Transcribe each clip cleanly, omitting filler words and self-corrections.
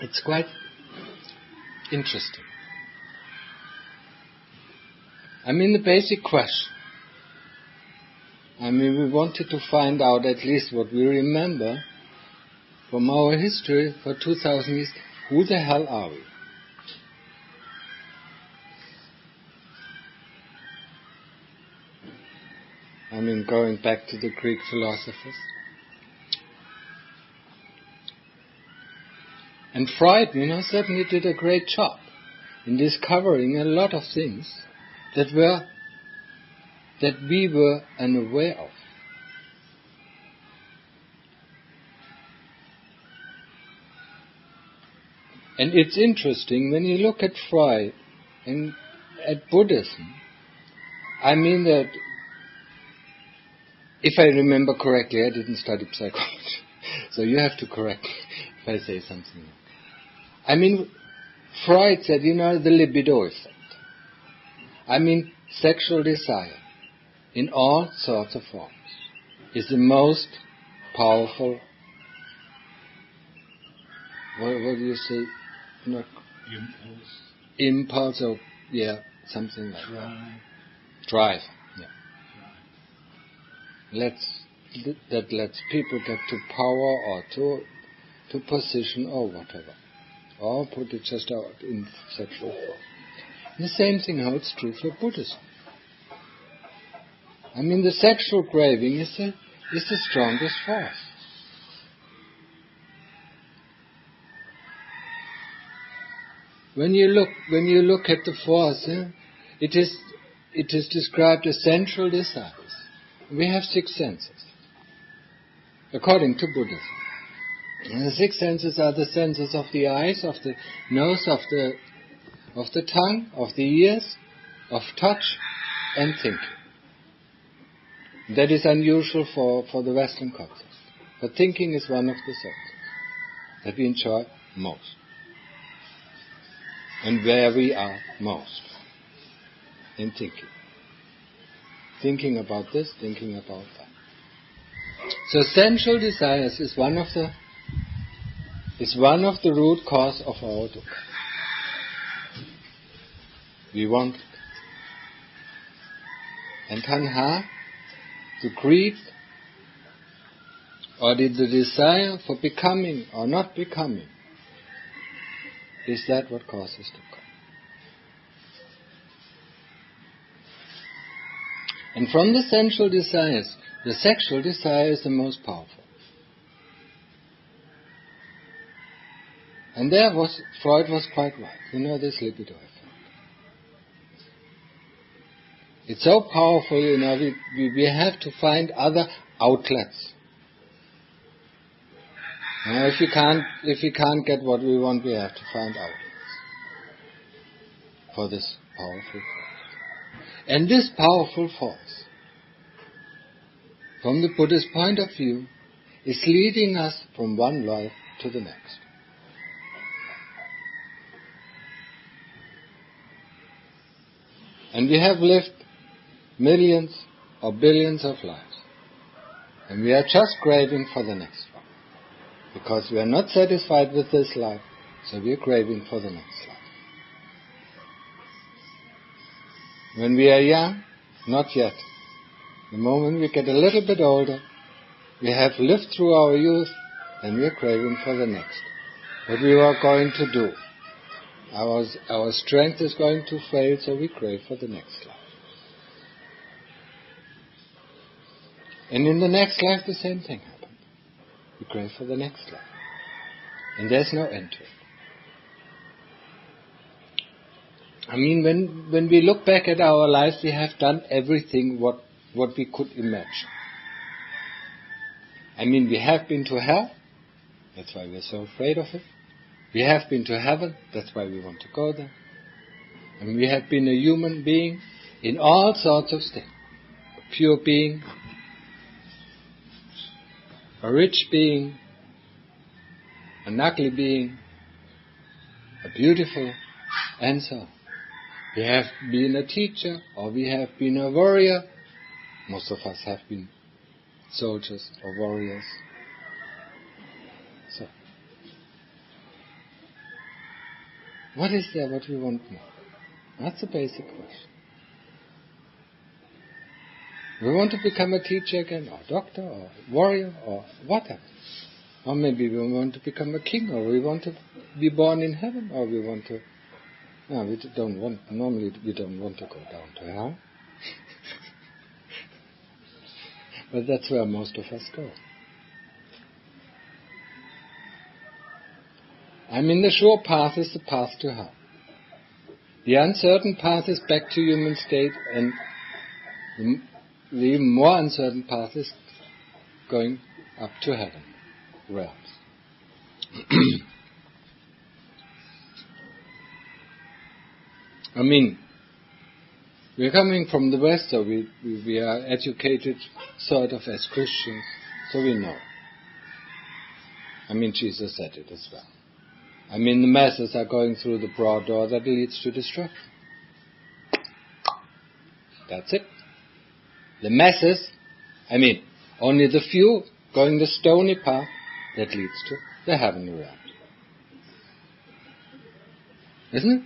It's quite interesting. I mean, the basic question. I mean, we wanted to find out at least what we remember from our history for 2000 years. Who the hell are we? I mean, going back to the Greek philosophers. And Freud, certainly did a great job in discovering a lot of things that we were unaware of. And it's interesting when you look at Freud and at Buddhism. I mean that, if I remember correctly, I didn't study psychology, so you have to correct me if I say something wrong. I mean, Freud said, the libido effect. I mean, sexual desire in all sorts of forms is the most powerful, what do you say? Not impulse or, something like that. Drive. That lets people get to power or to position or whatever. Or put it just out in sexual form. The same thing holds true for Buddhism. I mean, the sexual craving is the strongest force. When you look at the force, it is described as sensual desires. We have 6 senses, according to Buddhism. And the 6 senses are the senses of the eyes, of the nose, of the tongue, of the ears, of touch, and thinking. That is unusual for the Western cultures. But thinking is one of the senses that we enjoy most. And where we are most in thinking. Thinking about this, thinking about that. So sensual desires is one of the root cause of our dukkha. We want it. And tanha, the greed, or the desire for becoming or not becoming, is that what causes dukkha. And from the sensual desires, the sexual desire is the most powerful. And Freud was quite right. This libido effect. It's so powerful, we have to find other outlets. If we can't get what we want, we have to find outlets for this powerful force. And this powerful force, from the Buddhist point of view, is leading us from one life to the next. And we have lived millions or billions of lives. And we are just craving for the next one. Because we are not satisfied with this life, so we are craving for the next life. When we are young, not yet. The moment we get a little bit older, we have lived through our youth, and we are craving for the next. What we are going to do. Our strength is going to fail, so we crave for the next life. And in the next life, the same thing happens. We crave for the next life. And there's no end to it. I mean, when we look back at our lives, we have done everything what we could imagine. I mean, we have been to hell. That's why we're so afraid of it. We have been to heaven. That's why we want to go there. And we have been a human being in all sorts of states. A pure being, a rich being, an ugly being, a beautiful, and so on. We have been a teacher, or we have been a warrior. Most of us have been soldiers or warriors. So, What is there what we want more? That's the basic question. We want to become a teacher again, or doctor, or warrior, or whatever. Or maybe we want to become a king, or we want to be born in heaven, or we want to... No, normally we don't want to go down to hell. But that's where most of us go. The sure path is the path to hell. The uncertain path is back to human state, and the even more uncertain path is going up to heaven realms. We're coming from the West, so we are educated sort of as Christians, so we know. Jesus said it as well. The masses are going through the broad door that leads to destruction. That's it. The masses, only the few going the stony path that leads to the heavenly realm. Isn't it?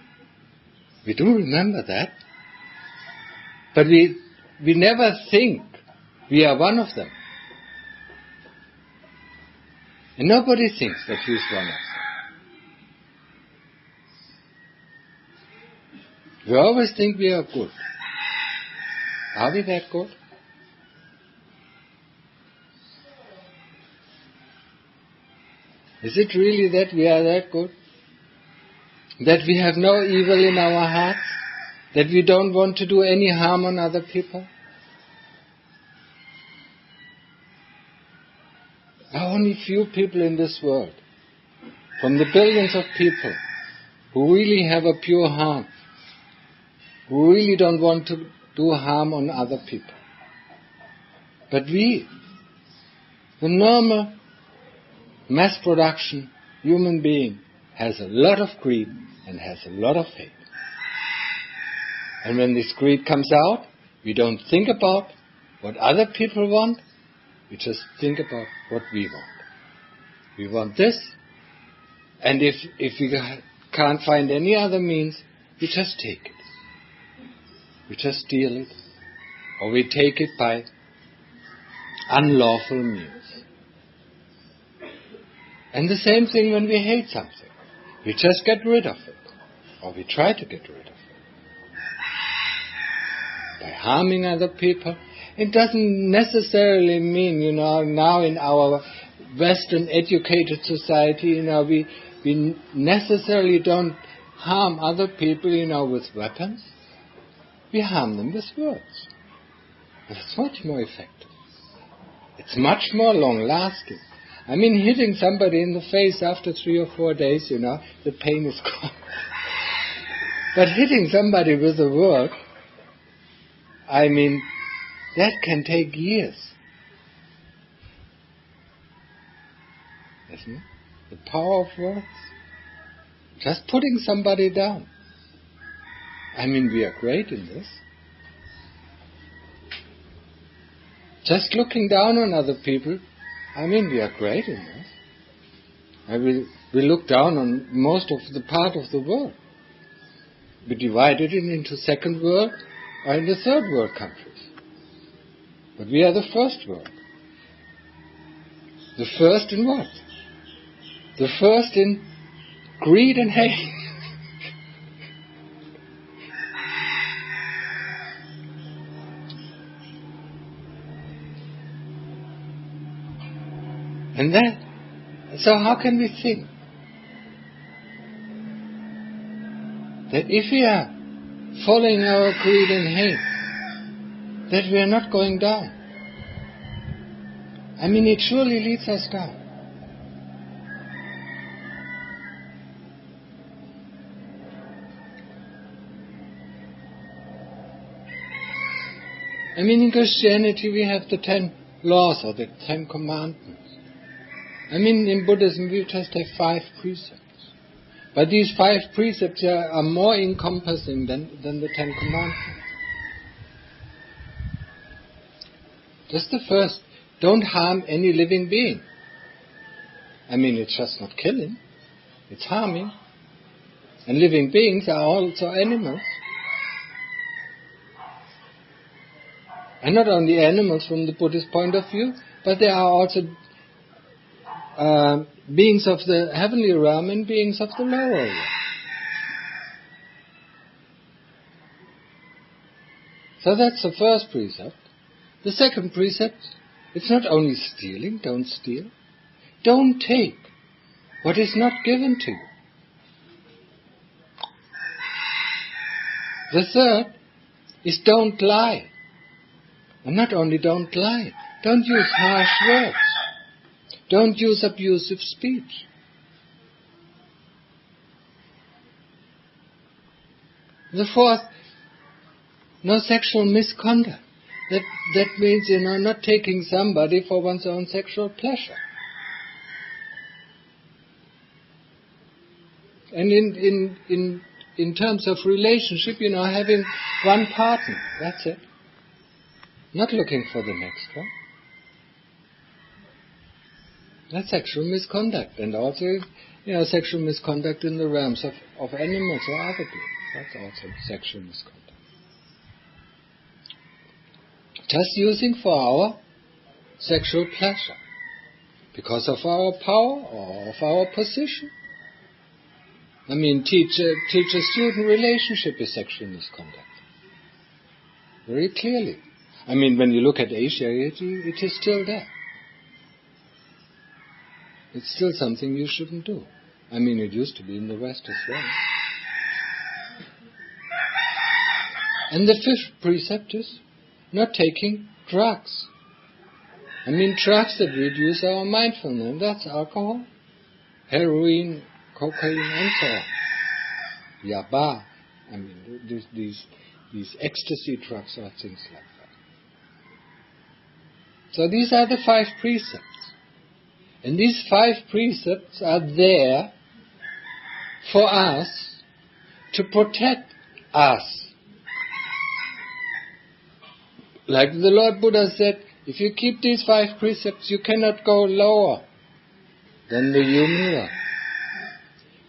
We do remember that. But we never think we are one of them. And nobody thinks that he is one of them. We always think we are good. Are we that good? Is it really that we are that good? That we have no evil in our hearts? That we don't want to do any harm on other people? There are only few people in this world, from the billions of people, who really have a pure heart, who really don't want to do harm on other people. But we, the normal mass production human being, has a lot of greed and has a lot of hate. And when this greed comes out, we don't think about what other people want, we just think about what we want. We want this, and if we can't find any other means, we just take it. We just steal it, or we take it by unlawful means. And the same thing when we hate something. We just get rid of it, or we try to get rid of it. By harming other people. It doesn't necessarily mean, now in our Western educated society, we necessarily don't harm other people, with weapons. We harm them with words. And it's much more effective. It's much more long-lasting. Hitting somebody in the face after 3 or 4 days, the pain is gone. But hitting somebody with a word, that can take years. Isn't it? The power of words. Just putting somebody down. We are great in this. Just looking down on other people, we are great in this. We look down on most of the part of the world. We divided it into second world or in the third world countries. But we are the first world. The first in what? The first in greed and hate. So how can we think that if we are following our greed and hate, that we are not going down? It surely leads us down. In Christianity we have the 10 laws or the 10 commandments. In Buddhism we just have 5 precepts. But these 5 precepts are more encompassing than the 10 commandments. Just the first, don't harm any living being. It's just not killing, it's harming. And living beings are also animals. And not only animals from the Buddhist point of view, but they are also beings of the heavenly realm and beings of the lower realm. So that's the first precept. The second precept, it's not only stealing, don't steal. Don't take what is not given to you. The third is don't lie. And not only don't lie, don't use harsh words. Don't use abusive speech. The fourth, no sexual misconduct. That means, not taking somebody for one's own sexual pleasure. And in terms of relationship, having one partner, that's it. Not looking for the next one. That's sexual misconduct. And also, sexual misconduct in the realms of animals or other beings. That's also sexual misconduct. Just using for our sexual pleasure. Because of our power or of our position. Teacher-student relationship is sexual misconduct. Very clearly. When you look at Asia, it is still there. It's still something you shouldn't do. It used to be in the West as well. And the fifth precept is not taking drugs. Drugs that reduce our mindfulness. That's alcohol, heroin, cocaine, and so on. Yaba. These ecstasy drugs or things like that. So these are the 5 precepts. And these 5 precepts are there for us to protect us. Like the Lord Buddha said, if you keep these 5 precepts, you cannot go lower than the human realm.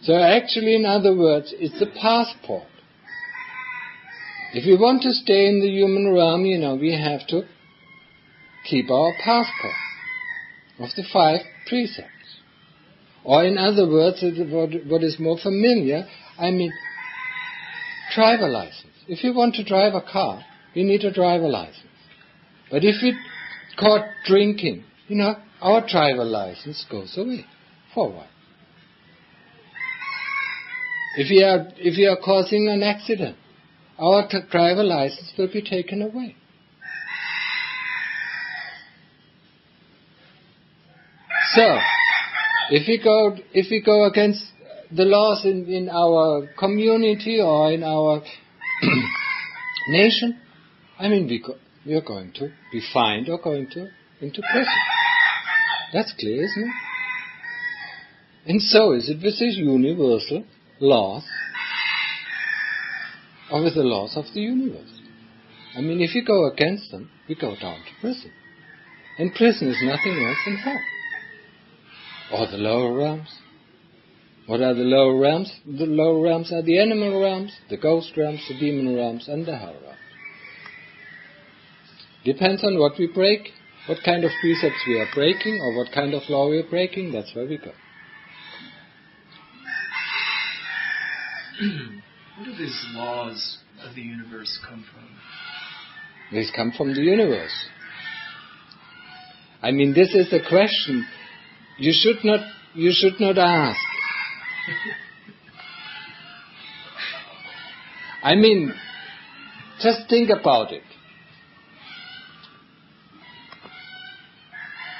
So actually, in other words, it's a passport. If we want to stay in the human realm, we have to keep our passport of the 5 precepts. Or in other words, what is more familiar, driver license. If you want to drive a car, you need a driver license. But if we caught drinking, our driver license goes away for a while. If we are causing an accident, our driver license will be taken away. So, if we go against the laws in our community or in our nation, we are going to be fined or going into prison. That's clear, isn't it? And so is it with these universal laws, or with the laws of the universe. If you go against them, we go down to prison. And prison is nothing else than hell. Or the lower realms. What are the lower realms? The lower realms are the animal realms, the ghost realms, the demon realms, and the hell realms. Depends on what we break, what kind of precepts we are breaking, or what kind of law we are breaking, that's where we go. Where do these laws of the universe come from? These come from the universe. This is the question you should not ask. Just think about it.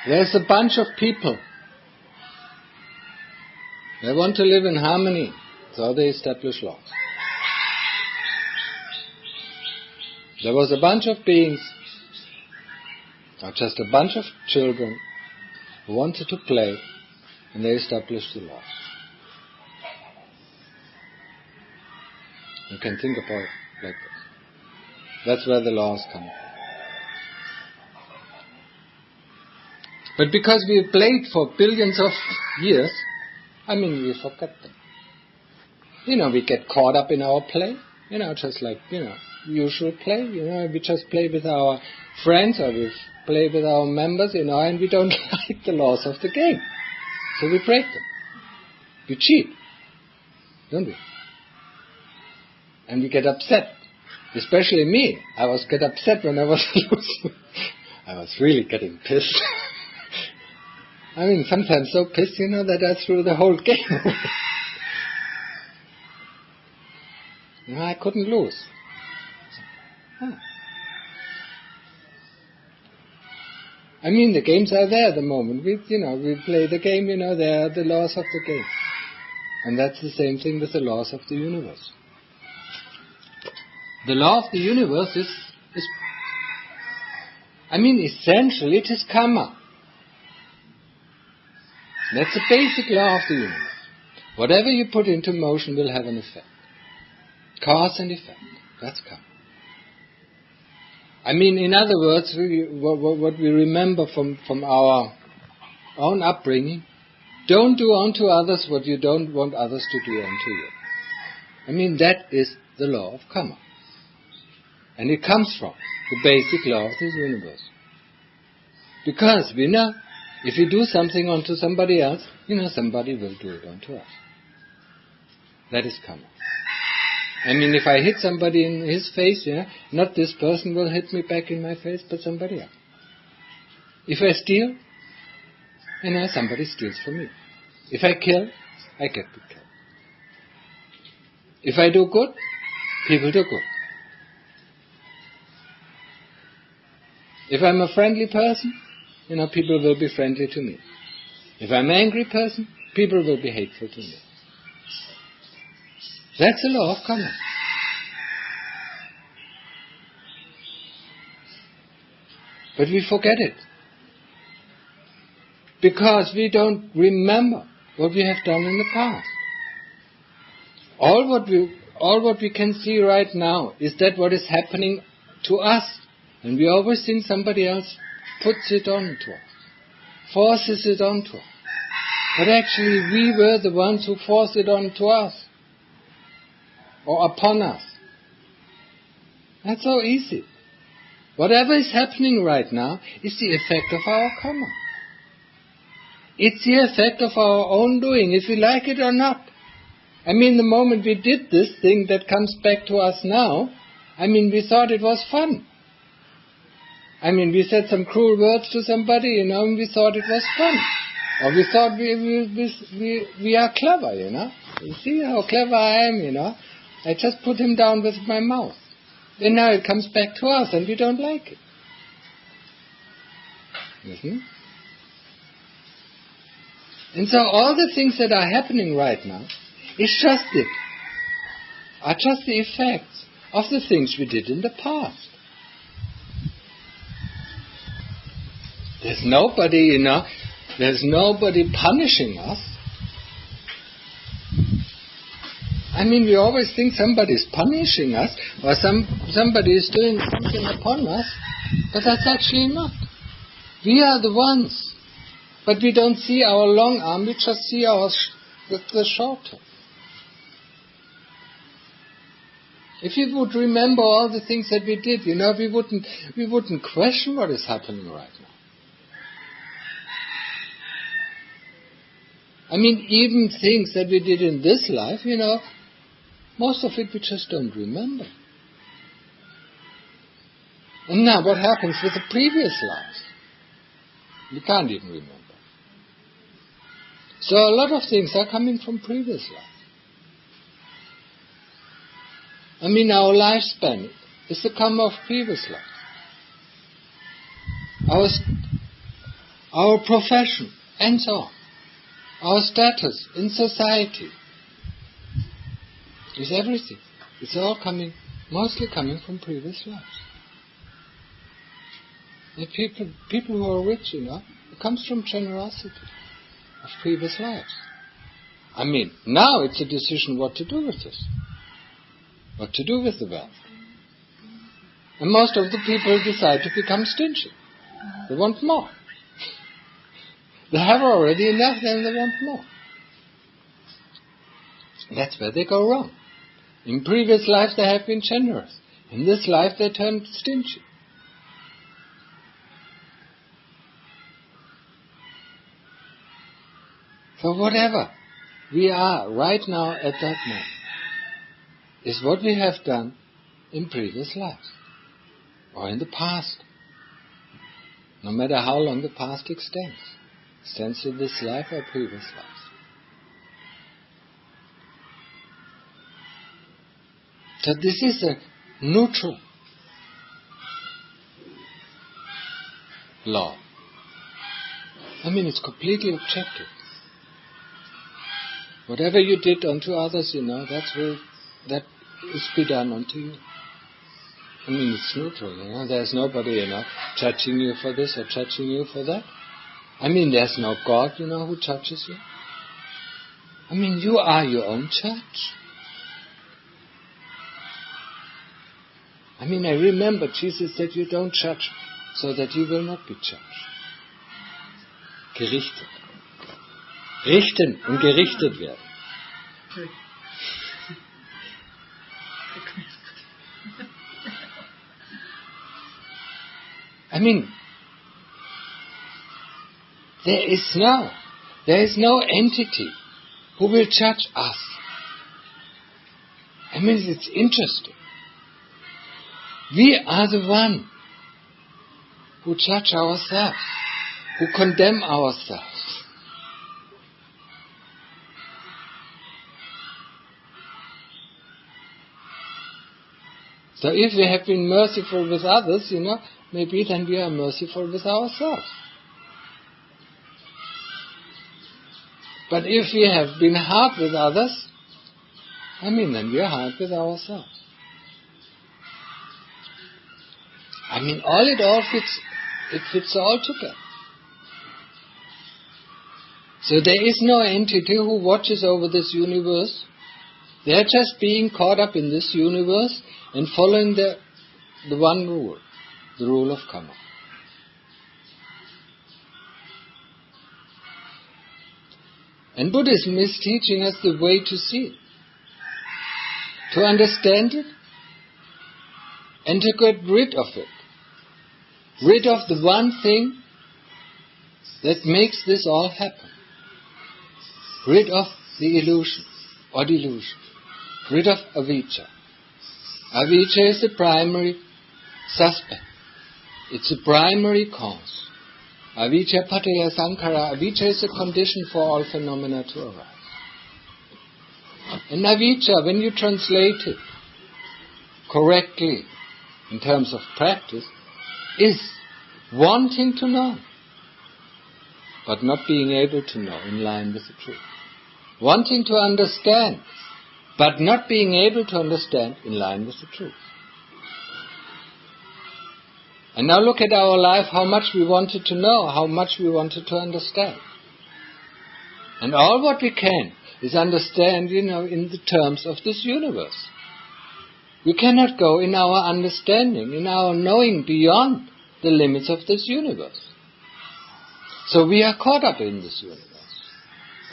There's a bunch of people. They want to live in harmony, so they establish laws. There was a bunch of beings, or just a bunch of children, who wanted to play, and they established the laws. You can think about it like this. That's where the laws come from. But because we have played for billions of years, we forget them. We get caught up in our play, just like, usual play, we just play with our friends or we play with our members, and we don't like the laws of the game. So we break them. We cheat, don't we? And we get upset. Especially me. I get upset when I was losing. I was really getting pissed. Sometimes so pissed, that I threw the whole game away. I couldn't lose. The games are there at the moment. We play the game, they are the laws of the game. And that's the same thing with the laws of the universe. The law of the universe is essentially it is kamma. That's the basic law of the universe. Whatever you put into motion will have an effect. Cause and effect. That's kamma. In other words, what we remember from our own upbringing, don't do unto others what you don't want others to do unto you. That is the law of kamma. And it comes from the basic law of this universe. Because we know, if we do something unto somebody else, somebody will do it unto us. That is kamma. If I hit somebody in his face, not this person will hit me back in my face, but somebody else. If I steal, somebody steals from me. If I kill, I get to kill. If I do good, people do good. If I'm a friendly person, people will be friendly to me. If I'm an angry person, people will be hateful to me. That's the law of kamma. But we forget it. Because we don't remember what we have done in the past. All what we can see right now is that what is happening to us. And we always think somebody else puts it on to us, forces it on to us. But actually we were the ones who forced it on to us, or upon us. That's so easy. Whatever is happening right now is the effect of our kamma. It's the effect of our own doing, if we like it or not. The moment we did this thing that comes back to us now, we thought it was fun. We said some cruel words to somebody, and we thought it was fun. Or we thought we are clever, You see how clever I am, I just put him down with my mouth. And now it comes back to us, and we don't like it. Mm-hmm. And so all the things that are happening right now are just the effects of the things we did in the past. There's nobody, there's nobody punishing us. We always think somebody's punishing us, or somebody is doing something upon us, but that's actually not. We are the ones. But we don't see our long arm, we just see the short arm. If we would remember all the things that we did, we wouldn't question what is happening right now. Even things that we did in this life, most of it we just don't remember. And now what happens with the previous lives? We can't even remember. So a lot of things are coming from previous life. Our lifespan is the kamma of previous life. Our profession, and so on. Our status in society is everything. It's all mostly coming from previous lives. The people who are rich, it comes from generosity of previous lives. Now it's a decision what to do with this. What to do with the wealth. And most of the people decide to become stingy. They want more. They have already enough, then they want more. That's where they go wrong. In previous lives they have been generous. In this life they turn stingy. So whatever we are right now at that moment is what we have done in previous lives or in the past. No matter how long the past extends to this life or previous lives. So this is a neutral law. I mean, it's completely objective. Whatever you did unto others, that is be done unto you. I mean, it's neutral, There's nobody, judging you for this or judging you for that. I mean, there's no God, who judges you. I mean, you are your own judge. I mean, I remember Jesus said, you don't judge so that you will not be judged. Gerichtet. Richten und gerichtet werden. I mean, there is no entity who will judge us. I mean, it's interesting. We are the one who judge ourselves, who condemn ourselves. So if we have been merciful with others, maybe then we are merciful with ourselves. But if we have been hard with others, then we are hard with ourselves. It fits all together. So there is no entity who watches over this universe. They are just being caught up in this universe and following the one rule, the rule of kamma. And Buddhism is teaching us the way to see it, to understand it, and to get rid of it. Rid of the one thing that makes this all happen. Rid of the illusion or delusion. Rid of avijja. Avijja is the primary suspect. It's the primary cause. Avijja pataya sankhara. Avijja is a condition for all phenomena to arise. And avijja, when you translate it correctly in terms of practice, is wanting to know, but not being able to know in line with the truth. Wanting to understand, but not being able to understand in line with the truth. And now look at our life, how much we wanted to know, how much we wanted to understand. And all what we can is understand, in the terms of this universe. We cannot go in our understanding, in our knowing beyond the limits of this universe. So we are caught up in this universe.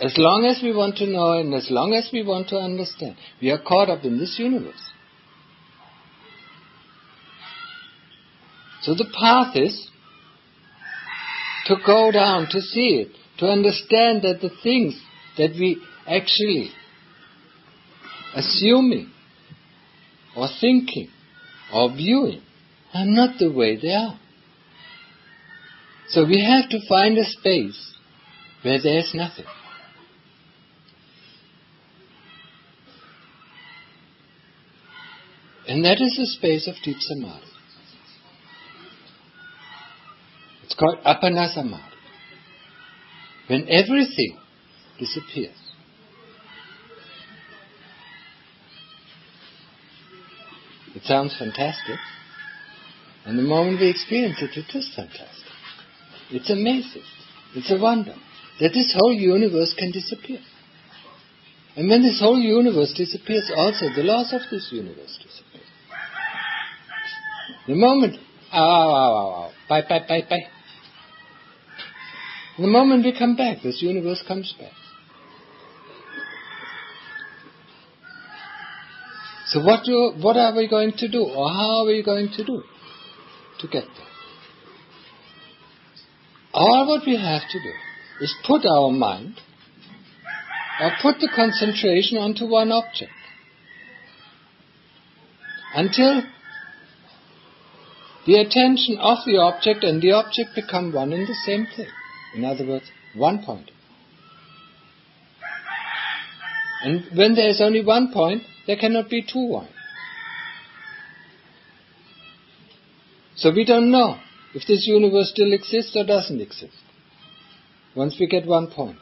As long as we want to know and as long as we want to understand, we are caught up in this universe. So the path is to go down, to see it, to understand that the things that we actually assuming or thinking or viewing are not the way they are. So we have to find a space where there is nothing. And that is the space of deep samadhi. It's called appana samadhi. When everything disappears. It sounds fantastic. And the moment we experience it, it is fantastic. It's amazing. It's a wonder that this whole universe can disappear. And when this whole universe disappears, also the laws of this universe disappear. The moment, bye. The moment we come back, this universe comes back. So what are we going to do, or how are we going to do to get there? All what we have to do is put our mind, or put the concentration onto one object, until the attention of the object and the object become one and the same thing. In other words, one point. And when there is only 1 point, there cannot be 2 points. So we don't know if this universe still exists or doesn't exist once we get 1 point.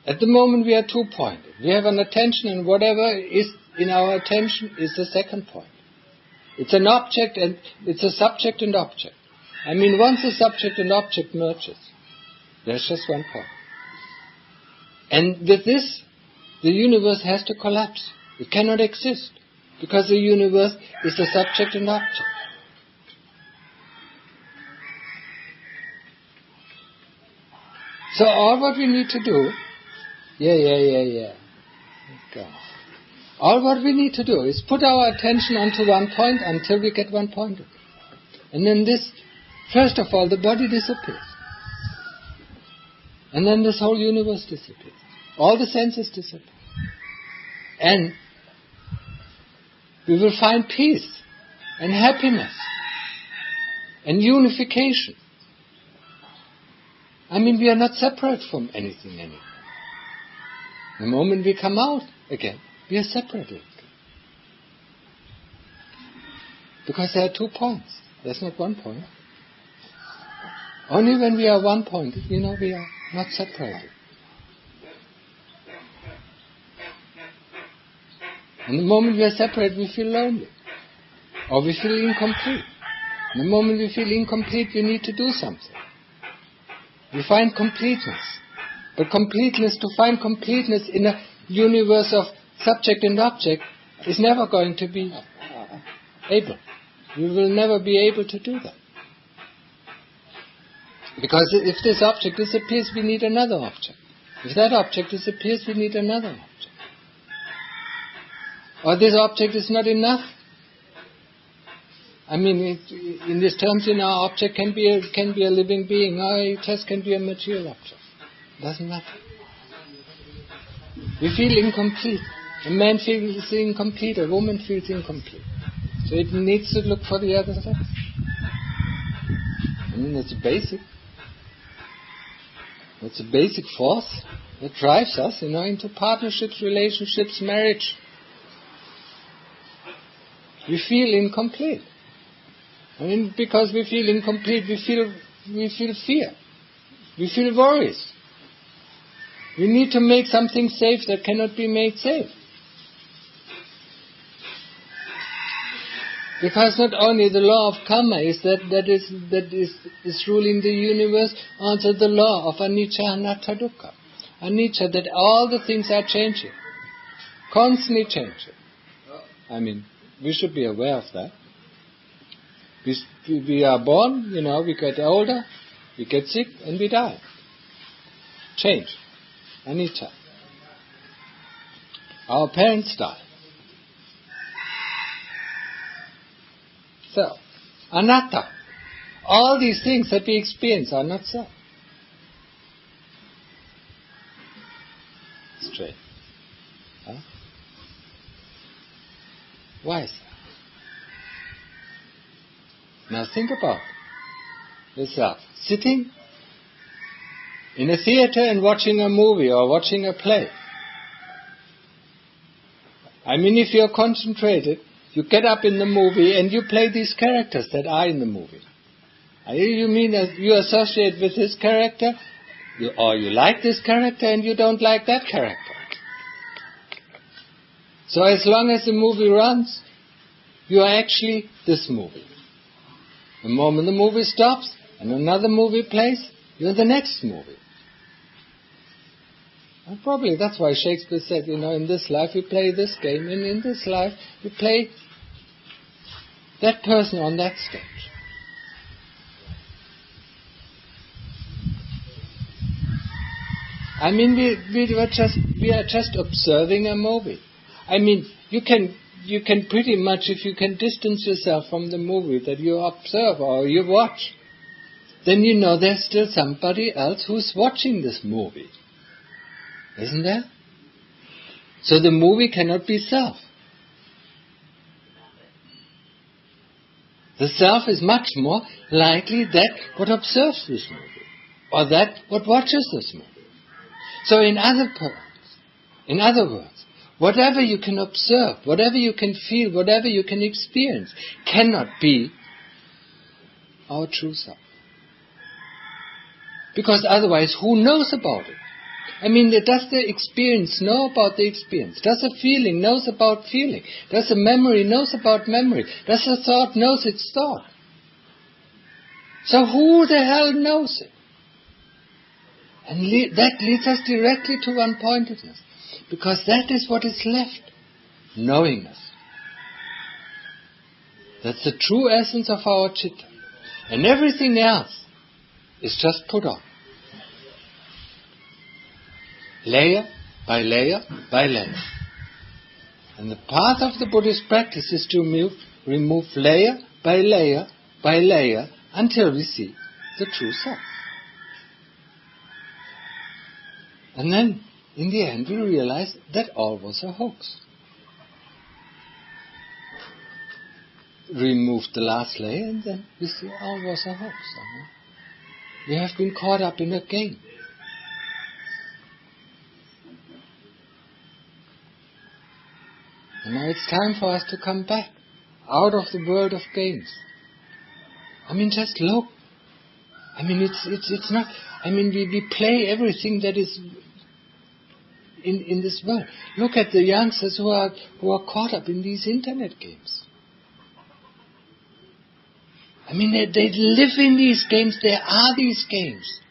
At the moment we are 2-pointed. We have an attention, and whatever is in our attention is the second point. It's an object, and it's a subject and object. I mean, once the subject and object merges, there's just 1 point. And with this, the universe has to collapse. It cannot exist, because the universe is the subject and object. So all what we need to do, okay. All what we need to do is put our attention onto 1 point until we get 1 point. And then this, first of all, the body disappears. And then this whole universe disappears. All the senses disappear. And we will find peace and happiness and unification. I mean, we are not separate from anything anymore. The moment we come out again, we are separated. Because there are 2 points. There's not 1 point. Only when we are 1 point, we are not separated. And the moment we are separated, we feel lonely. Or we feel incomplete. And the moment we feel incomplete, we need to do something. We find completeness. But to find completeness in a universe of subject and object is never going to be able. We will never be able to do that. Because if this object disappears, we need another object. If that object disappears, we need another object. Or this object is not enough. I mean, in these terms, object can be a living being, or it just can be a material object. Doesn't matter. We feel incomplete. A man feels incomplete, a woman feels incomplete. So it needs to look for the other sex. I mean, it's basic. It's a basic force that drives us, into partnerships, relationships, marriage. We feel incomplete. I mean, because we feel incomplete, we feel fear. We feel worries. We need to make something safe that cannot be made safe. Because not only the law of kamma is that is ruling the universe, also the law of anicca, anatta, dukkha. Anicca, that all the things are changing, constantly changing. I mean, we should be aware of that. We are born, we get older, we get sick, and we die. Change. Anicca. Our parents die. So, anatta. All these things that we experience are not so. Straight. Huh? Why is that? Now think about yourself. Sitting in a theater and watching a movie or watching a play. I mean, if you're concentrated, you get up in the movie and you play these characters that are in the movie. You mean that you associate with this character, or you like this character and you don't like that character. So as long as the movie runs, you are actually this movie. The moment the movie stops and another movie plays, you're the next movie. And probably that's why Shakespeare said, in this life we play this game, and in this life we play that person on that stage. I mean, we are just observing a movie. I mean, you can pretty much, if you can distance yourself from the movie that you observe or you watch, then you know there's still somebody else who's watching this movie. Isn't there? So the movie cannot be self. The self is much more likely that what observes this movie, or that what watches this movie. So in other words, whatever you can observe, whatever you can feel, whatever you can experience, cannot be our true self. Because otherwise, who knows about it? I mean, does the experience know about the experience? Does the feeling knows about feeling? Does the memory knows about memory? Does the thought knows its thought? So who the hell knows it? And that leads us directly to one-pointedness. Because that is what is left. Knowingness. That's the true essence of our citta. And everything else is just put on. Layer by layer by layer. And the path of the Buddhist practice is to remove layer by layer by layer until we see the true self. And then, in the end, we realize that all was a hoax. Remove the last layer and then we see all was a hoax. We have been caught up in a game. And now it's time for us to come back out of the world of games. I mean, just look. I mean, it's not. I mean, we play everything that is in this world. Look at the youngsters who are caught up in these internet games. I mean, they live in these games. There are these games.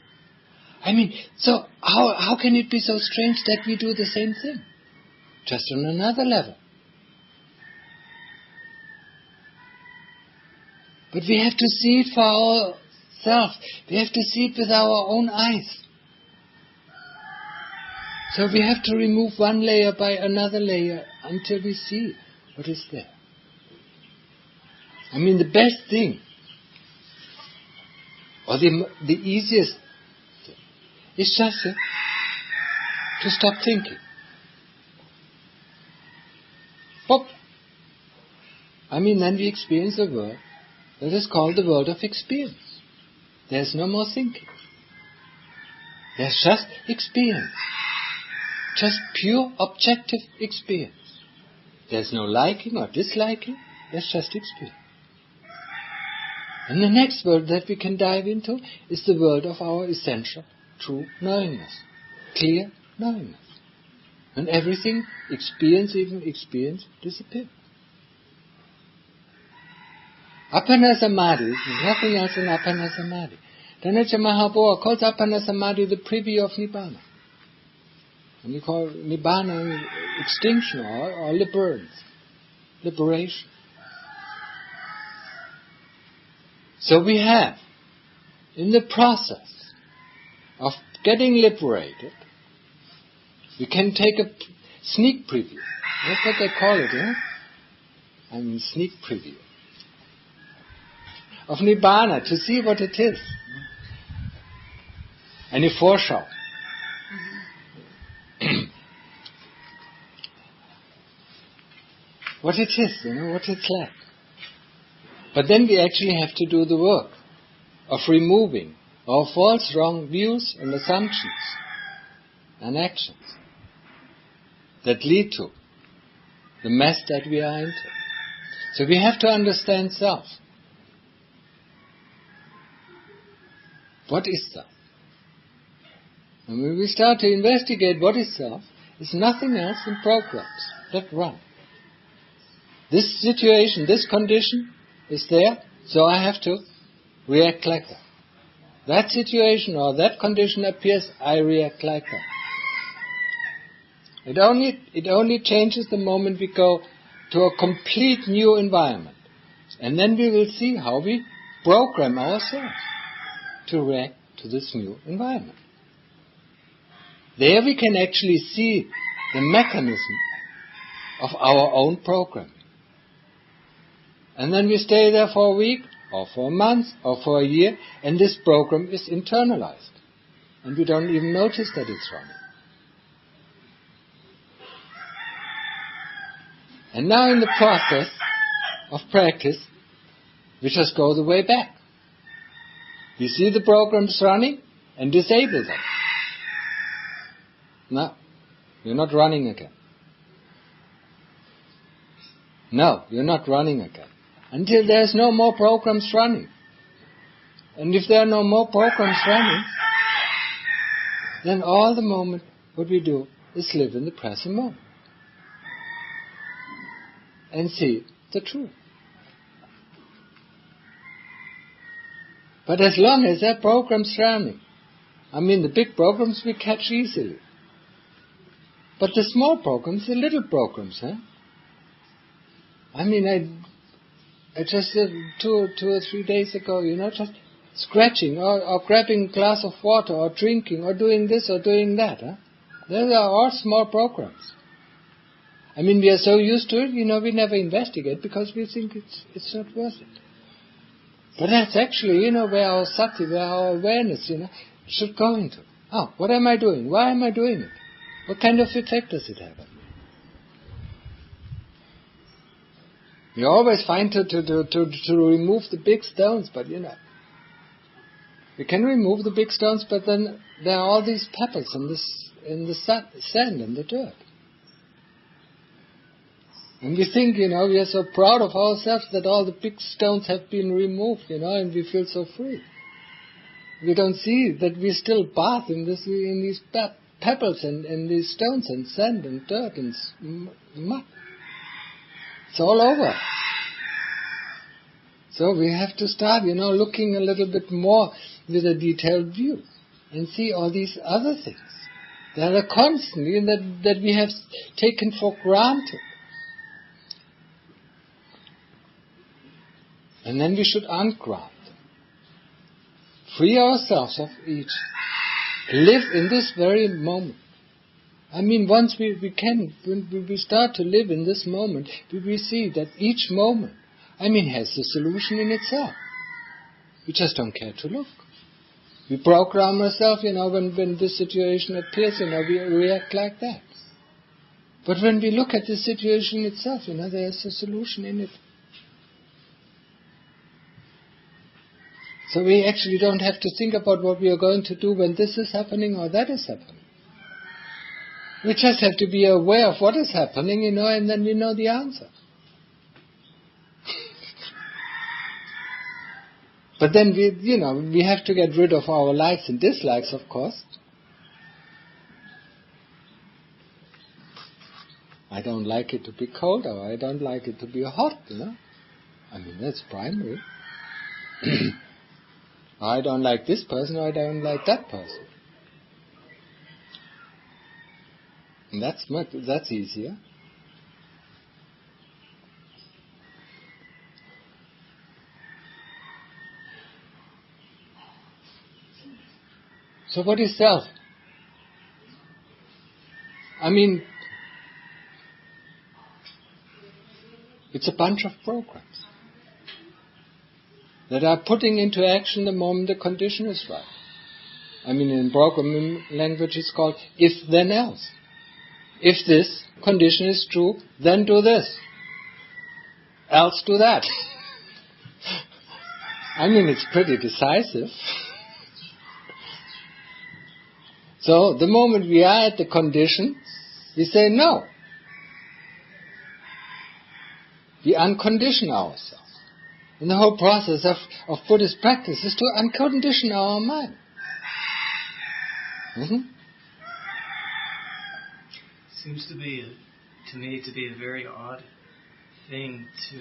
I mean, so how can it be so strange that we do the same thing, just on another level? But we have to see it for ourselves. We have to see it with our own eyes. So we have to remove one layer by another layer until we see what is there. I mean, the best thing, or the easiest thing, is just to stop thinking. Pop. I mean, then we experience a world that is called the world of experience. There's no more thinking. There's just experience. Just pure objective experience. There's no liking or disliking. There's just experience. And the next world that we can dive into is the world of our essential true knowingness. Clear knowingness. And everything, even experience, disappears. Appana Samadhi is nothing else than Appana Samadhi. Dhamma Mahaprabhu calls Appana Samadhi the preview of Nibbana. And we call Nibbana extinction or liberation. So we have, in the process of getting liberated, we can take a sneak preview. That's what they call it, I mean, sneak preview of Nibbana, to see what it is. Eine Vorschau. What it is, what it's like. But then we actually have to do the work of removing our false, wrong views and assumptions and actions that lead to the mess that we are into. So we have to understand self. What is self? And when we start to investigate what is self, it's nothing else than programs that run. This situation, this condition is there, so I have to react like that. That situation or that condition appears, I react like that. It only changes the moment we go to a complete new environment. And then we will see how we program ourselves to react to this new environment. There we can actually see the mechanism of our own programming. And then we stay there for a week, or for a month, or for a year, and this program is internalized. And we don't even notice that it's running. And now in the process of practice, we just go the way back. We see the programs running and disable them. No, you're not running again. No, you're not running again. Until there's no more programs running. And if there are no more programs running, then all the moment what we do is live in the present moment. And see the truth. But as long as there are programs running, the big programs we catch easily. But the small programs, the little programs, I just did 2 or 3 days ago, just scratching or grabbing a glass of water or drinking or doing this or doing that. Those are all small programs. We are so used to it, we never investigate because we think it's not worth it. But that's actually, where our sati, where our awareness, should go into. Oh, what am I doing? Why am I doing it? What kind of effect does it have? We always find to remove the big stones, but we can remove the big stones, but then there are all these pebbles in the sand and the dirt. And we think, we are so proud of ourselves that all the big stones have been removed, and we feel so free. We don't see that we still bath in these pebbles and these stones and sand and dirt and mud. It's all over. So we have to start, looking a little bit more with a detailed view and see all these other things that are constantly that we have taken for granted. And then we should ungrant them. Free ourselves of each. Live in this very moment. Once when we start to live in this moment, we see that each moment, has the solution in itself. We just don't care to look. We program ourselves, when this situation appears, we react like that. But when we look at the situation itself, there's a solution in it. So we actually don't have to think about what we are going to do when this is happening or that is happening. We just have to be aware of what is happening, and then we know the answer. But then we have to get rid of our likes and dislikes, of course. I don't like it to be cold, or I don't like it to be hot, that's primary. I don't like this person, or I don't like that person. And that's easier. So what is self? It's a bunch of programs that are putting into action the moment the condition is right. In programming language it's called if then else. If this condition is true, then do this. Else do that. It's pretty decisive. So the moment we are at the condition, we say no. We uncondition ourselves. And the whole process of Buddhist practice is to uncondition our mind. Seems to me to be a very odd thing to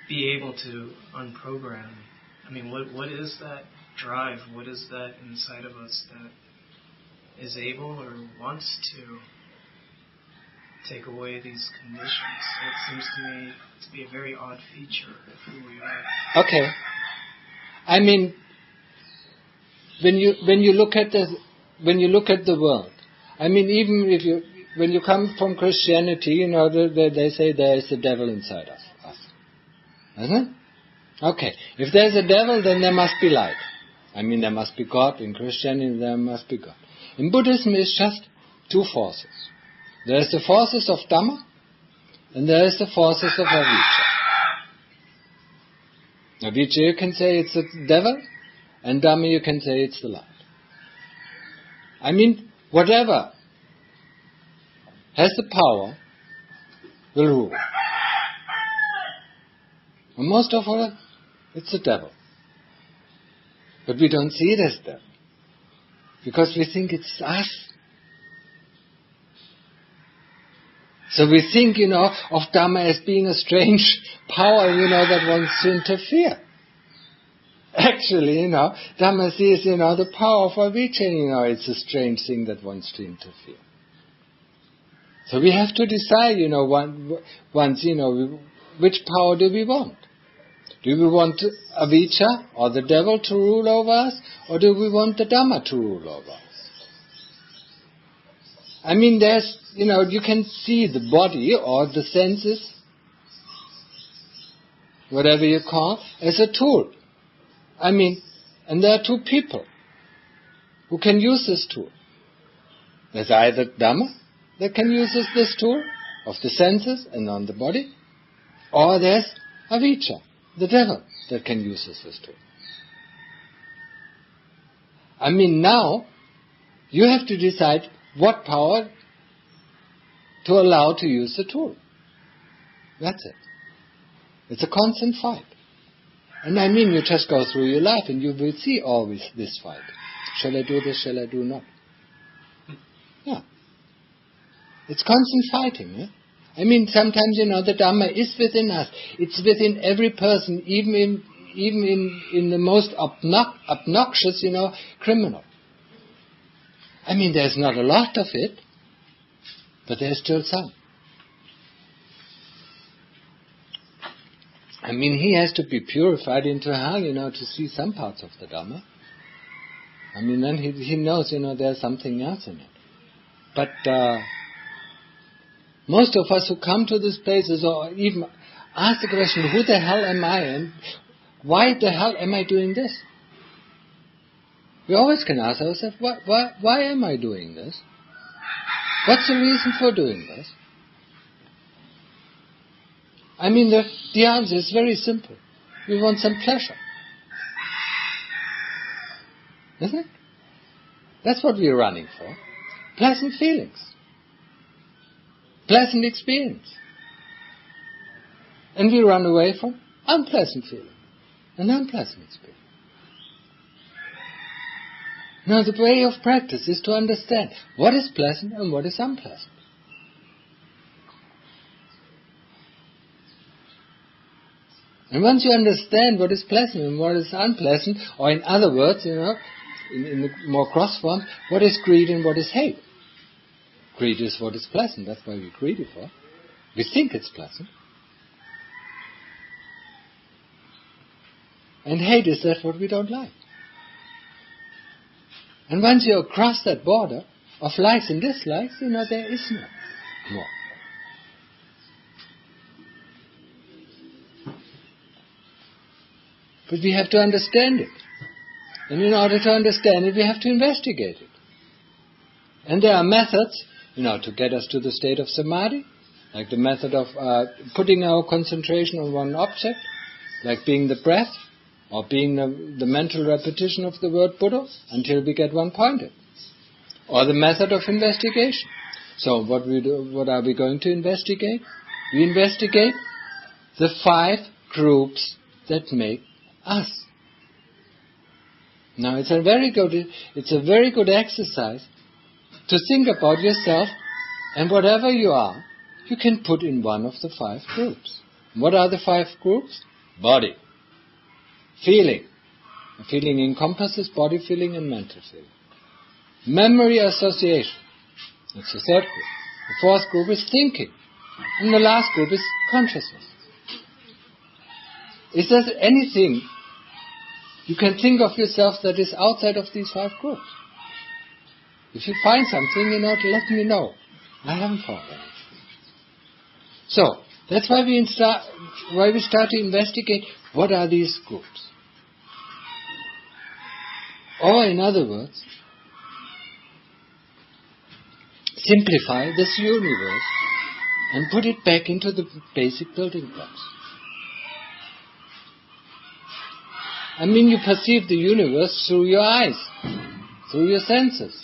be able to unprogram. What is that drive? What is that inside of us that is able or wants to take away these conditions? So it seems to me to be a very odd feature of who we are. Okay. When you look at when you look at the world, I mean, even when you come from Christianity, they say there is a devil inside us. Isn't it? Okay, if there's a devil, then there must be light. I mean, there must be God. In Christianity, there must be God. In Buddhism, it's just two forces. There is the forces of Dhamma, and there is the forces of avijja. Avijja, you can say it's the devil, and Dhamma, you can say it's the light. I mean, whatever has the power will rule. And most of all, it's the devil. But we don't see it as devil, because we think it's us. So we think, of Dhamma as being a strange power, that wants to interfere. Actually, Dhamma sees, the power of avijja, it's a strange thing that wants to interfere. So we have to decide, once, which power do we want? Do we want avijja or the devil to rule over us, or do we want the Dhamma to rule over us? I mean, there's, you can see the body or the senses, whatever you call, as a tool. I mean, and there are two people who can use this tool. There's either Dhamma that can use this tool of the senses and on the body, or there's avijja, the devil, that can use this tool. I mean, now you have to decide what power to allow to use the tool. That's it. It's a constant fight. And I mean, you just go through your life and you will see always this fight. Shall I do this? Shall I do not? Yeah. It's constant fighting. Yeah? I mean, sometimes, the Dhamma is within us. It's within every person, even in the most obnoxious, criminal. I mean, there's not a lot of it, but there's still some. I mean, he has to be purified into hell, to see some parts of the Dhamma. I mean, then he knows, there's something else in it. But most of us who come to these places, or even ask the question, who the hell am I, and why the hell am I doing this? We always can ask ourselves, why am I doing this? What's the reason for doing this? I mean, the answer is very simple. We want some pleasure. Isn't it? That's what we're running for. Pleasant feelings. Pleasant experience. And we run away from unpleasant feeling and unpleasant experience. Now, the way of practice is to understand what is pleasant and what is unpleasant. And once you understand what is pleasant and what is unpleasant, or in other words, in the more cross form, what is greed and what is hate. Greed is what is pleasant, that's why we're greedy for. We think it's pleasant. And hate is that what we don't like. And once you cross that border of likes and dislikes, there is no more. But we have to understand it. And in order to understand it, we have to investigate it. And there are methods, to get us to the state of samadhi, like the method of putting our concentration on one object, like being the breath, or being the mental repetition of the word Buddha, until we get one pointed. Or the method of investigation. So what are we going to investigate? We investigate the 5 groups that make us. Now it's a very good exercise to think about yourself, and whatever you are, you can put in one of the 5 groups. What are the 5 groups? Body. Feeling. Feeling encompasses body feeling and mental feeling. Memory association. That's the 3rd group. The 4th group is thinking. And the last group is consciousness. Is there anything you can think of yourself that is outside of these 5 groups? If you find something, let me know. I haven't found anything. So, that's why we start to investigate what are these groups. Or, in other words, simplify this universe and put it back into the basic building blocks. I mean, you perceive the universe through your eyes, through your senses.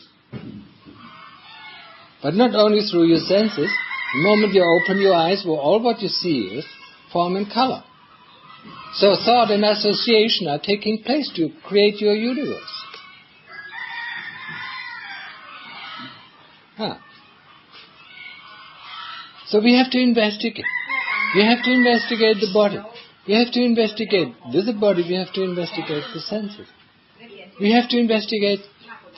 But not only through your senses. The moment you open your eyes, all what you see is form and color. So thought and association are taking place to create your universe. So we have to investigate. We have to investigate the body. We have to investigate with the body. We have to investigate the senses. We have to investigate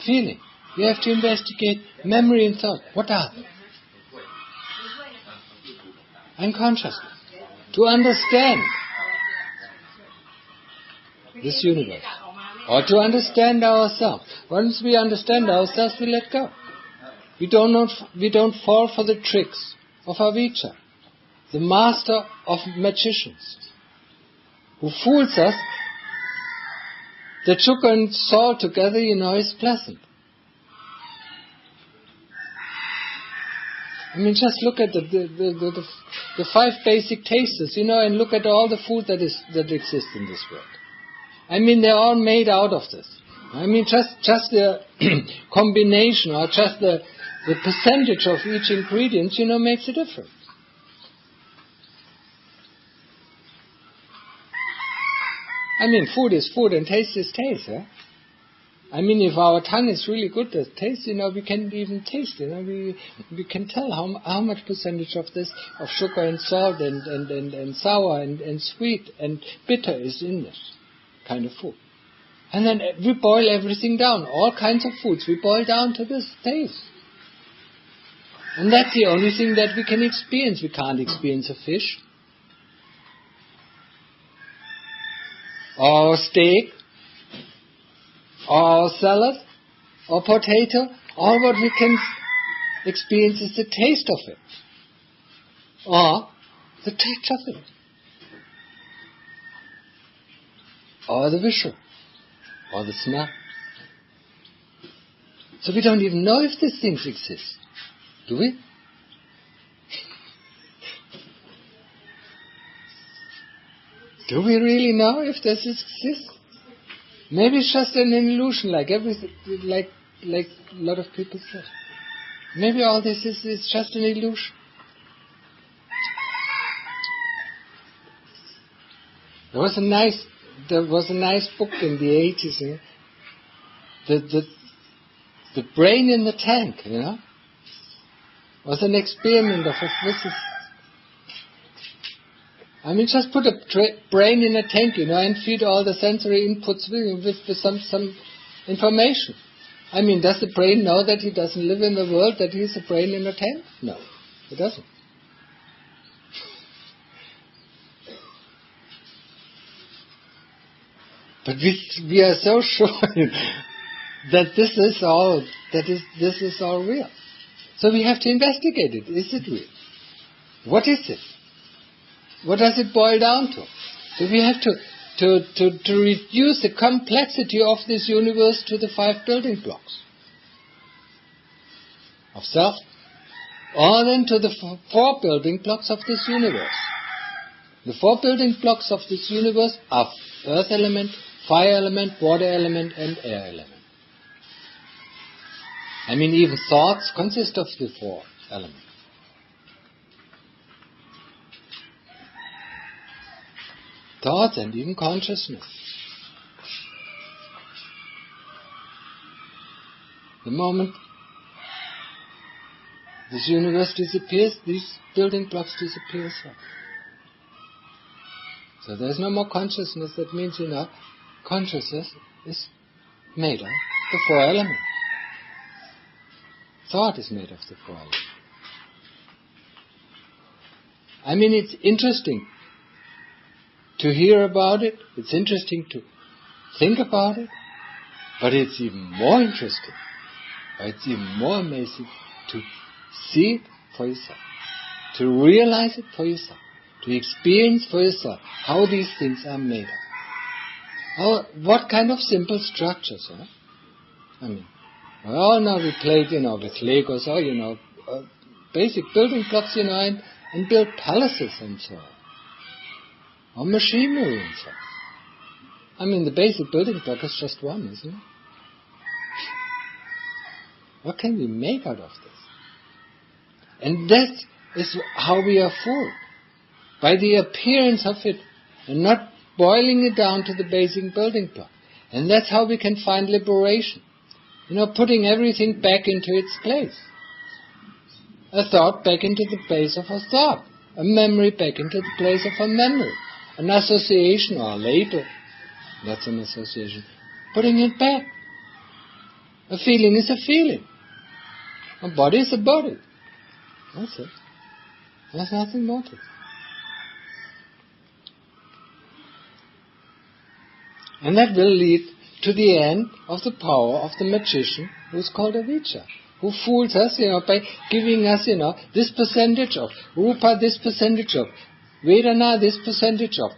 feeling. We have to investigate memory and thought. What are they? And consciousness. To understand this universe. Or to understand ourselves. Once we understand ourselves, we let go. We don't fall for the tricks of Avijja, the master of magicians, who fools us that sugar and salt together, is pleasant. I mean, just look at the 5 basic tastes, and look at all the food that exists in this world. I mean, they're all made out of this. I mean, just the combination or just the percentage of each ingredient, makes a difference. I mean, food is food and taste is taste. I mean, if our tongue is really good at taste, we can even taste. We can tell how much percentage of this, of sugar and salt and sour and sweet and bitter is in this kind of food. And then we boil everything down. All kinds of foods we boil down to this taste. And that's the only thing that we can experience. We can't experience a fish, or steak, or salad, or potato. All what we can experience is the taste of it, or the touch of it, or the visual, or the smell. So we don't even know if these things exist. Do we? Do we really know if this exists? Maybe it's just an illusion, like a lot of people say. Maybe all this is just an illusion. There was a nice book in the 80s. The brain in the tank, was an experiment of a physicist. I mean, just put a brain in a tank, and feed all the sensory inputs with some information. I mean, does the brain know that he doesn't live in the world, that he's a brain in a tank? No, it doesn't. But we are so sure that this is all real. So we have to investigate it. Is it real? What is it? What does it boil down to? So we have to reduce the complexity of this universe to the 5 building blocks of self, or then to the 4 building blocks of this universe. The 4 building blocks of this universe are earth element, fire element, water element, and air element. I mean, even thoughts consist of the 4 elements. Thoughts and even consciousness. The moment this universe disappears, these building blocks disappear as well. So there's no more consciousness. That means, consciousness is made of the 4 elements. Thought is made of the 4 elements. I mean, it's interesting to hear about it. It's interesting to think about it. But it's even more interesting Or it's even more amazing to see it for yourself, to realize it for yourself, to experience for yourself how these things are made of. What kind of simple structures, I mean, now we played, with Legos, or, basic building blocks, and build palaces and so on. Or machinery and so on. I mean, the basic building block is just one, isn't it? What can we make out of this? And that is how we are fooled. By the appearance of it, and not boiling it down to the basic building block. And that's how we can find liberation. Putting everything back into its place. A thought back into the place of a thought. A memory back into the place of a memory. An association or a label. That's an association. Putting it back. A feeling is a feeling. A body is a body. That's it. There's nothing more to it. And that will lead to the end of the power of the magician who is called avijja, who fools us, by giving us, this percentage of rupa, this percentage of vedana, this percentage of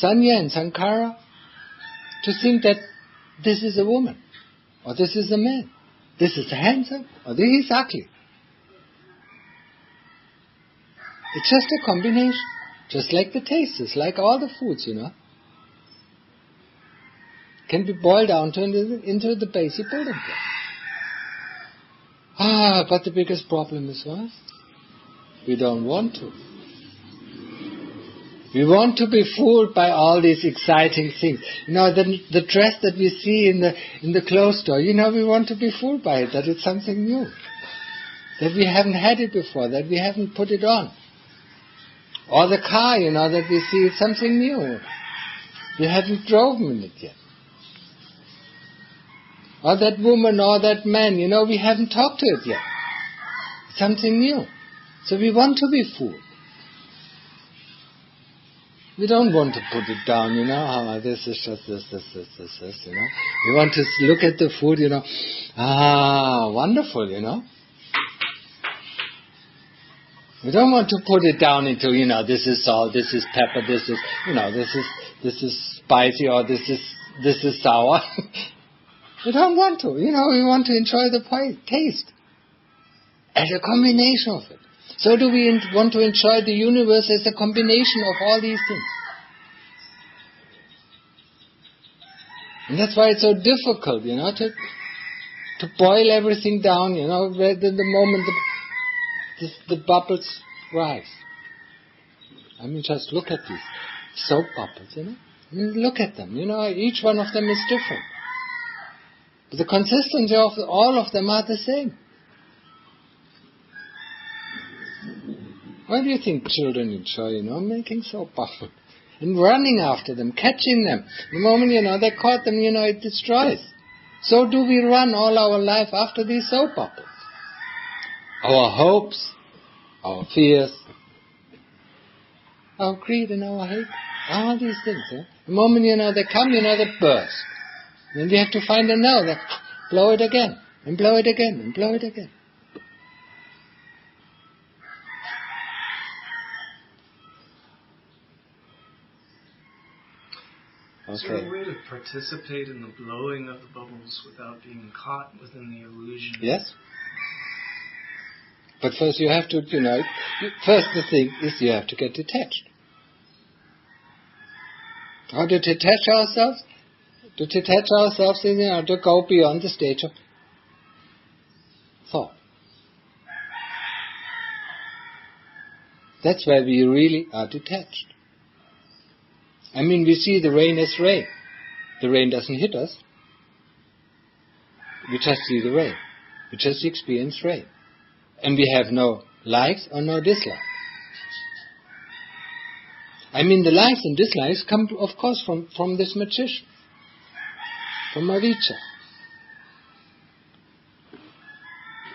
sanya and sankhara, to think that this is a woman, or this is a man, this is handsome, or this is ugly. It's just a combination, just like the tastes, like all the foods, can be boiled down into the basic building block. But the biggest problem is what? We don't want to. We want to be fooled by all these exciting things. The dress that we see in the clothes store, we want to be fooled by it, that it's something new. That we haven't had it before, that we haven't put it on. Or the car, that we see it's something new. We haven't driven in it yet. Or that woman or that man, we haven't talked to it yet. It's something new. So we want to be fooled. We don't want to put it down, this is just this, We want to look at the food, wonderful, We don't want to put it down into, this is salt, this is pepper, this is spicy, or this is sour. We don't want to, we want to enjoy the taste as a combination of it. So do we want to enjoy the universe as a combination of all these things. And that's why it's so difficult, to boil everything down, where the moment the bubbles rise. I mean, just look at these soap bubbles, I mean, look at them, each one of them is different. But the consistency of all of them are the same. Why do you think children enjoy, making soap bubbles? And running after them, catching them. The moment, they caught them, it destroys. So do we run all our life after these soap bubbles. Our hopes, our fears, our greed and our hate, all these things. The moment, they come, they burst. Then we have to find another, blow it again, and blow it again, and blow it again. Okay. Is there a way to participate in the blowing of the bubbles without being caught within the illusion? Yes. But first you have to, first the thing is you have to get detached. How to detach ourselves? To detach ourselves is, to go beyond the stage of thought. That's where we really are detached. I mean, we see the rain as rain. The rain doesn't hit us. We just see the rain. We just experience rain. And we have no likes or no dislikes. I mean, the likes and dislikes come, of course, from this magician. From avijja.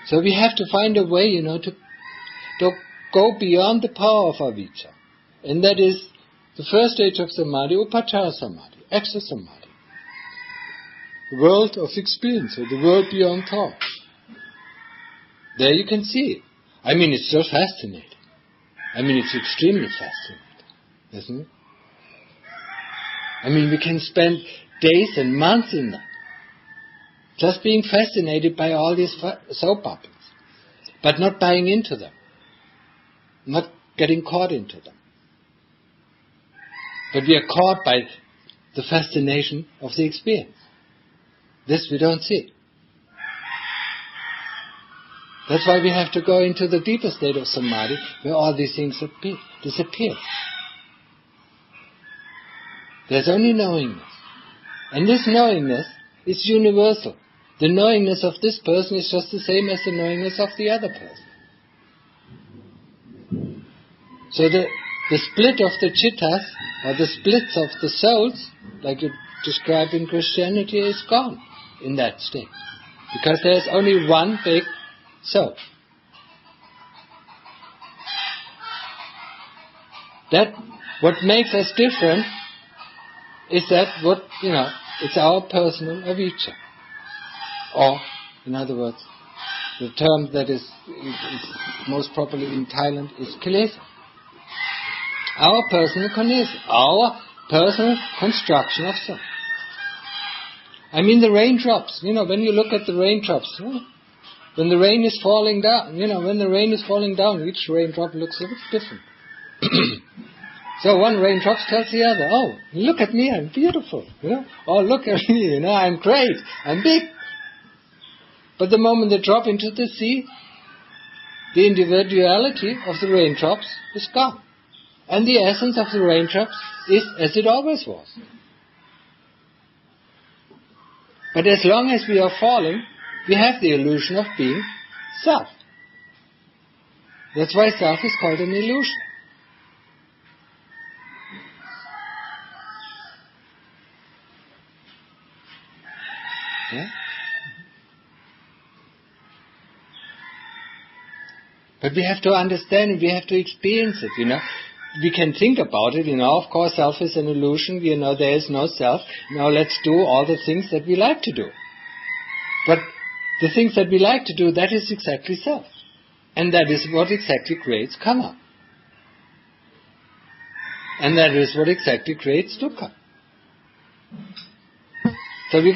So we have to find a way, to go beyond the power of avijja. And that is the first stage of samadhi, upachara samadhi, extra samadhi. The world of experience, or the world beyond thought. There you can see it. I mean, it's so fascinating. I mean, it's extremely fascinating, isn't it? I mean, we can spend days and months in that, just being fascinated by all these soap operas, but not buying into them, not getting caught into them. But we are caught by the fascination of the experience. This we don't see. That's why we have to go into the deeper state of samadhi, where all these things disappear. There's only knowingness. And this knowingness is universal. The knowingness of this person is just the same as the knowingness of the other person. So the split of the chittas, or the splits of the souls, like you described in Christianity, is gone in that state. Because there's only one big soul. That what makes us different is that it's our personal avijja. Or, in other words, the term that is most properly in Thailand is kilesa. Our personal kilesa, our personal construction of self. I mean the raindrops, when you look at the raindrops, when the rain is falling down, each raindrop looks a bit different. So one raindrop tells the other, oh, look at me, I'm beautiful. Oh, look at me, I'm great, I'm big. But the moment they drop into the sea, the individuality of the raindrops is gone. And the essence of the raindrops is as it always was. But as long as we are falling, we have the illusion of being self. That's why self is called an illusion. Yeah? But we have to understand it, we have to experience it, We can think about it, of course self is an illusion, there is no self. Now let's do all the things that we like to do. But the things that we like to do, that is exactly self. And that is what exactly creates kamma. And that is what exactly creates dukkha. So we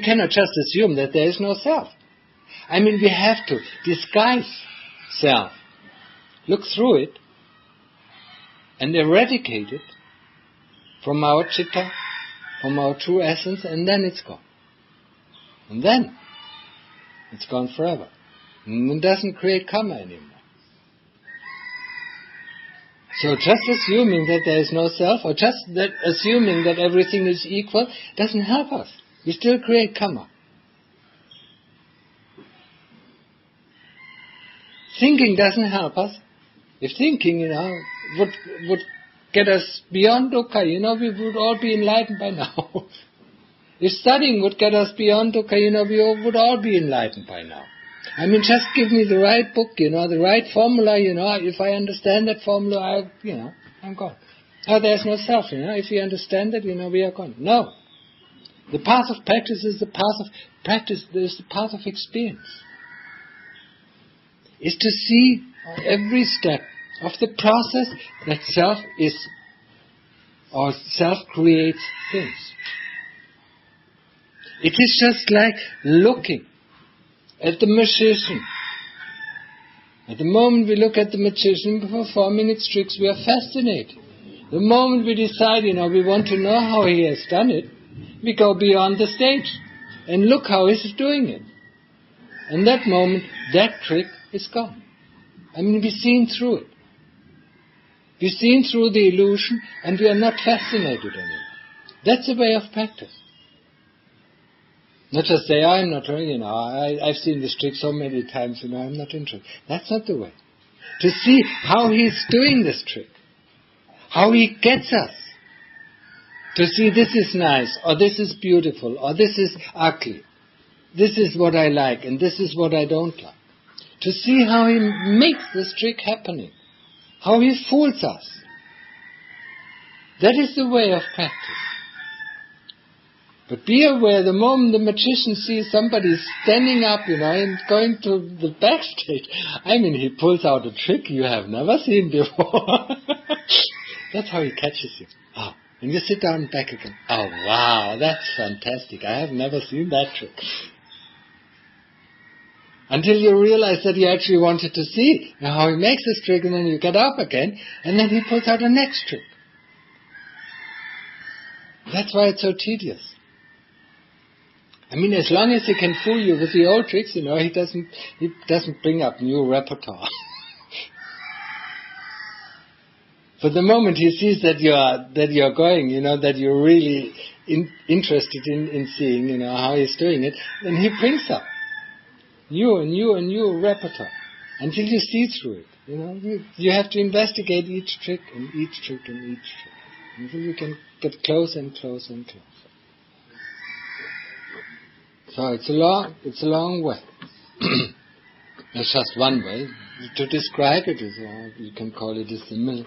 cannot just assume that there is no self. I mean, we have to disguise self, look through it, and eradicate it from our citta, from our true essence, and then it's gone. And then it's gone forever. And it doesn't create kamma anymore. So just assuming that there is no self, or just that assuming that everything is equal, doesn't help us. We still create kamma. Thinking doesn't help us. If thinking, would get us beyond dukkha, we would all be enlightened by now. If studying would get us beyond dukkha, we would all be enlightened by now. I mean, just give me the right book, the right formula, if I understand that formula, I'm gone. Oh, there's no self, if we understand that, we are gone. No. The path of practice is the path of practice, is the path of experience. Is to see every step of the process that self is, or self creates things. It is just like looking at the magician. At the moment we look at the magician performing its tricks, we are fascinated. The moment we decide, we want to know how he has done it, we go beyond the stage and look how he's doing it. And that moment, that trick is gone. I mean, we've seen through it. We've seen through the illusion and we are not fascinated anymore. That's the way of practice. Not just say, I'm not, I've seen this trick so many times, I'm not interested. That's not the way. To see how he's doing this trick. How he gets us. To see this is nice, or this is beautiful, or this is ugly. This is what I like, and this is what I don't like. To see how he makes this trick happening. How he fools us. That is the way of practice. But be aware, the moment the magician sees somebody standing up, and going to the backstage, he pulls out a trick you have never seen before. That's how he catches you. Oh, and you sit down back again. Oh, wow, that's fantastic. I have never seen that trick. Until you realize that you actually wanted to see how he makes this trick, and then you get up again, and then he pulls out the next trick. That's why it's so tedious. As long as he can fool you with the old tricks, he doesn't bring up new repertoire. But the moment he sees that you're going, that you're really interested in seeing, how he's doing it, then he brings up new repertoire until you see through it. You have to investigate each trick and each trick and each trick until you can get closer and closer and closer. So it's a long way. There's just one way to describe it. You can call it a simile.